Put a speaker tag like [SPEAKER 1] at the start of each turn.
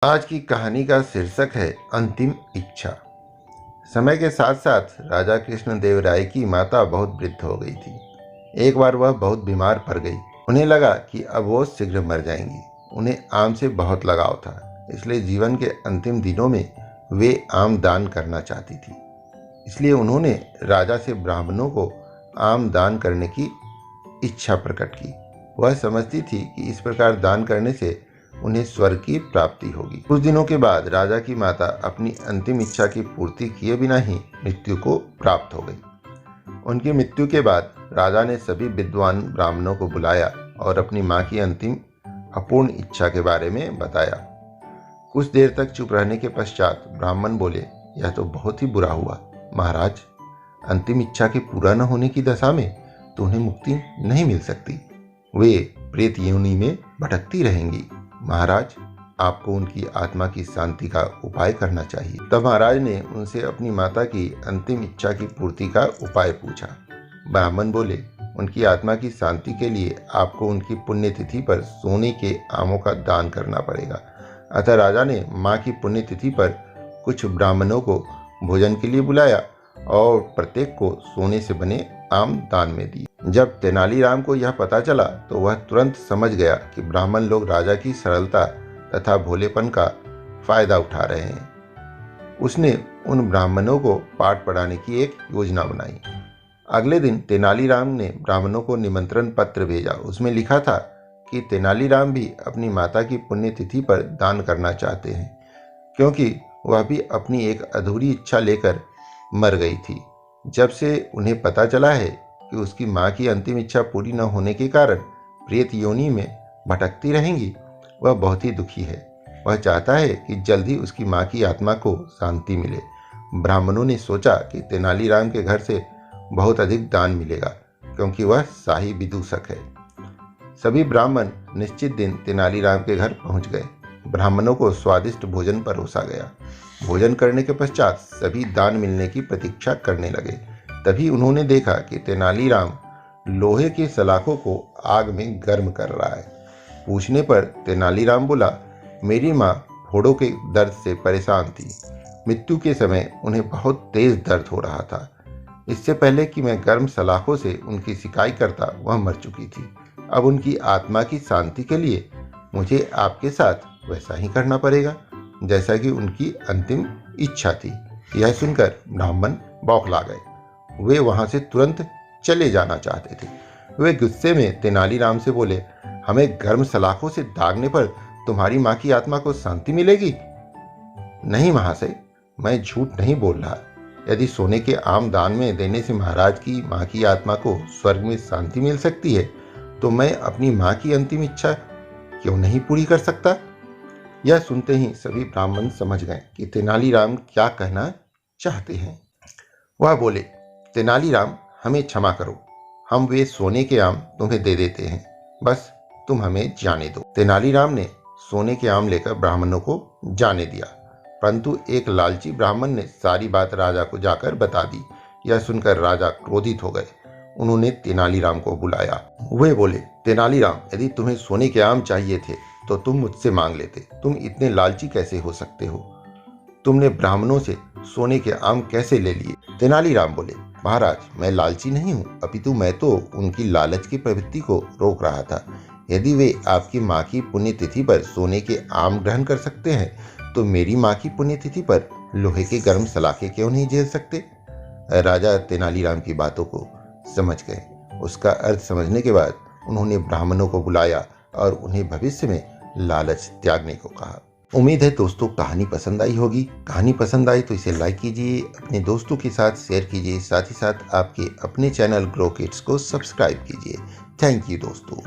[SPEAKER 1] आज की कहानी का शीर्षक है अंतिम इच्छा। समय के साथ साथ राजा कृष्णदेव राय की माता बहुत वृद्ध हो गई थी। एक बार वह बहुत बीमार पड़ गई। उन्हें लगा कि अब वो शीघ्र मर जाएंगी। उन्हें आम से बहुत लगाव था, इसलिए जीवन के अंतिम दिनों में वे आम दान करना चाहती थी। इसलिए उन्होंने राजा से ब्राह्मणों को आम दान करने की इच्छा प्रकट की। वह समझती थी कि इस प्रकार दान करने से उन्हें स्वर्ग की प्राप्ति होगी। कुछ दिनों के बाद राजा की माता अपनी अंतिम इच्छा की पूर्ति किए बिना ही मृत्यु को प्राप्त हो गई। उनकी मृत्यु के बाद राजा ने सभी विद्वान ब्राह्मणों को बुलाया और अपनी मां की अंतिम अपूर्ण इच्छा के बारे में बताया। कुछ देर तक चुप रहने के पश्चात ब्राह्मण बोले, यह तो बहुत ही बुरा हुआ महाराज। अंतिम इच्छा के पूरा न होने की दशा में तो उन्हें मुक्ति नहीं मिल सकती। वे प्रेत योनि में भटकती रहेंगी। महाराज, आपको उनकी आत्मा की शांति का उपाय करना चाहिए। तब महाराज ने उनसे अपनी माता की अंतिम इच्छा की पूर्ति का उपाय पूछा। ब्राह्मण बोले, उनकी आत्मा की शांति के लिए आपको उनकी पुण्यतिथि पर सोने के आमों का दान करना पड़ेगा। अतः राजा ने माँ की पुण्यतिथि पर कुछ ब्राह्मणों को भोजन के लिए बुलाया और प्रत्येक को सोने से बने आम दान में दिए। जब तेनालीराम को यह पता चला तो वह तुरंत समझ गया कि ब्राह्मण लोग राजा की सरलता तथा भोलेपन का फायदा उठा रहे हैं। उसने उन ब्राह्मणों को पाठ पढ़ाने की एक योजना बनाई। अगले दिन तेनालीराम ने ब्राह्मणों को निमंत्रण पत्र भेजा। उसमें लिखा था कि तेनालीराम भी अपनी माता की पुण्यतिथि पर दान करना चाहते हैं, क्योंकि वह भी अपनी एक अधूरी इच्छा लेकर मर गई थी। जब से उन्हें पता चला है कि उसकी मां की अंतिम इच्छा पूरी न होने के कारण प्रेत योनि में भटकती रहेंगी, वह बहुत ही दुखी है। वह चाहता है कि जल्द ही उसकी मां की आत्मा को शांति मिले। ब्राह्मणों ने सोचा कि तेनालीराम के घर से बहुत अधिक दान मिलेगा, क्योंकि वह शाही विदूषक है। सभी ब्राह्मण निश्चित दिन तेनालीराम के घर पहुंच गए। ब्राह्मणों को स्वादिष्ट भोजन परोसा गया। भोजन करने के पश्चात सभी दान मिलने की प्रतीक्षा करने लगे। तभी उन्होंने देखा कि तेनालीराम लोहे की सलाखों को आग में गर्म कर रहा है। पूछने पर तेनालीराम बोला, मेरी माँ फोड़ों के दर्द से परेशान थी। मृत्यु के समय उन्हें बहुत तेज दर्द हो रहा था। इससे पहले कि मैं गर्म सलाखों से उनकी सिकाई करता, वह मर चुकी थी। अब उनकी आत्मा की शांति के लिए मुझे आपके साथ वैसा ही करना पड़ेगा जैसा कि उनकी अंतिम इच्छा थी। यह सुनकर ब्राह्मण बौखला गए। वे वहां से तुरंत चले जाना चाहते थे। वे गुस्से में तेनालीराम से बोले, हमें गर्म सलाखों से दागने पर तुम्हारी माँ की आत्मा को शांति मिलेगी? नहीं महाशय, मैं झूठ नहीं बोल रहा। यदि सोने के आम दान में देने से महाराज की माँ की आत्मा को स्वर्ग में शांति मिल सकती है, तो मैं अपनी माँ की अंतिम इच्छा क्यों नहीं पूरी कर सकता? यह सुनते ही सभी ब्राह्मण समझ गए कि तेनालीराम क्या कहना चाहते हैं। वह बोले, तेनालीराम, हमें क्षमा करो। हम वे सोने के आम तुम्हें दे देते हैं, बस तुम हमें जाने दो। तेनालीराम ने सोने के आम लेकर ब्राह्मणों को जाने दिया, परंतु एक लालची ब्राह्मण ने सारी बात राजा को जाकर बता दी। यह सुनकर राजा क्रोधित हो गए। उन्होंने तेनालीराम को बुलाया। वे बोले, तेनालीराम, यदि तुम्हें सोने के आम चाहिए थे तो तुम मुझसे मांग लेते। तुम इतने लालची कैसे हो सकते हो? तुमने ब्राह्मणों से सोने के आम कैसे ले लिए? तेनालीराम बोले, महाराज, मैं लालची नहीं हूँ, अपितु मैं तो उनकी लालच की प्रवृत्ति को रोक रहा था। यदि वे आपकी माँ की पुण्यतिथि पर सोने के आम ग्रहण कर सकते हैं, तो मेरी माँ की पुण्यतिथि पर लोहे के गर्म सलाखे क्यों नहीं झेल सकते? राजा तेनालीराम की बातों को समझ गए। उसका अर्थ समझने के बाद उन्होंने ब्राह्मणों को बुलाया और उन्हें भविष्य में लालच त्यागने को कहा। उम्मीद है दोस्तों कहानी पसंद आई होगी। कहानी पसंद आई तो इसे लाइक कीजिए, अपने दोस्तों के साथ शेयर कीजिए, साथ ही साथ आपके अपने चैनल ग्रो किड्स को सब्सक्राइब कीजिए। थैंक यू दोस्तों।